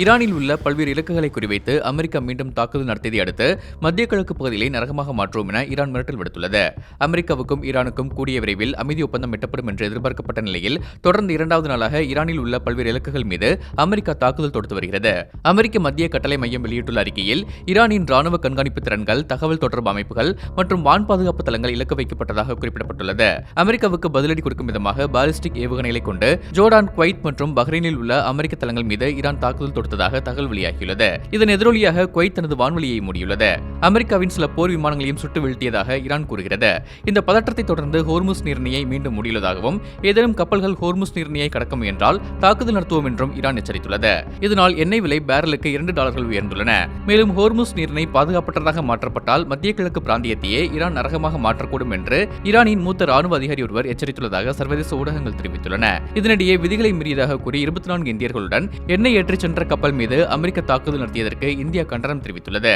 ஈரானில் உள்ள பல்வேறு இலக்குகளை குறிவைத்து அமெரிக்கா மீண்டும் தாக்குதல் நடத்தியதை அடுத்து மத்திய கிழக்கு பகுதிகளை நரகமாக மாற்றுவோம் என ஈரான் மிரட்டல் விடுத்துள்ளது. அமெரிக்காவுக்கும் ஈரானுக்கும் கூடிய விரைவில் அமைதி ஒப்பந்தம் எட்டப்படும் என்று எதிர்பார்க்கப்பட்ட நிலையில் தொடர்ந்து இரண்டாவது நாளாக ஈரானில் உள்ள பல்வேறு இலக்குகள் மீது அமெரிக்கா தாக்குதல் தொடுத்து வருகிறது. அமெரிக்க மத்திய கட்டளை மையம் வெளியிட்டுள்ள அறிக்கையில் ஈரானின் ராணுவ கண்காணிப்பு திறன்கள், தகவல் தொடர்பு அமைப்புகள் மற்றும் வான் பாதுகாப்பு தளங்கள் இலக்கு வைக்கப்பட்டதாக குறிப்பிடப்பட்டுள்ளது. அமெரிக்காவுக்கு பதிலடி கொடுக்கும் விதமாக பாலிஸ்டிக் ஏவுகணைகளை கொண்டு ஜோர்டான், குவைத் மற்றும் பஹ்ரைனில் உள்ள அமெரிக்க தளங்கள் மீது ஈரான் தாக்குதல் தொடுத்ததாக தகவல் வெளியாகியுள்ளது. இதன் எதிரொலியாக குவைத் தனது வான்வெளியை மூடியுள்ளது. அமெரிக்காவின் சில போர் விமானங்களையும் சுட்டு வீழ்த்தியதாக ஈரான் கூறுகிறது. இந்த பதற்றத்தை தொடர்ந்து ஹோர்முஸ் நீரிணையை மீண்டும் மூடியுள்ளதாகவும் ஏதேனும் கப்பல்கள் ஹோர்முஸ் நீரிணையை கடக்க முயன்றால் தாக்குதல் நடத்துவோம் என்றும் ஈரான் எச்சரித்துள்ளது. இதனால் எண்ணெய் விலை பேரலுக்கு $2 உயர்ந்துள்ளன. மேலும் ஹோர்முஸ் நீரிணை பாதுகாப்பற்றதாக மாற்றப்பட்டால் மத்திய கிழக்கு பிராந்தியத்தையே ஈரான் நரகமாக மாற்றக்கூடும் என்று ஈரானின் மூத்த ராணுவ அதிகாரி ஒருவர் எச்சரித்துள்ளதாக சர்வதேச ஊடகங்கள் தெரிவித்துள்ளன. இதனிடையே விதிகளை மீறியதாக கூறி 24 இந்தியர்களுடன் எண்ணெய் ஏற்றிச் சென்ற கப்பல் மீது அமெரிக்க தாக்குதல் நடத்தியதற்கு இந்தியா கண்டனம் தெரிவித்துள்ளது.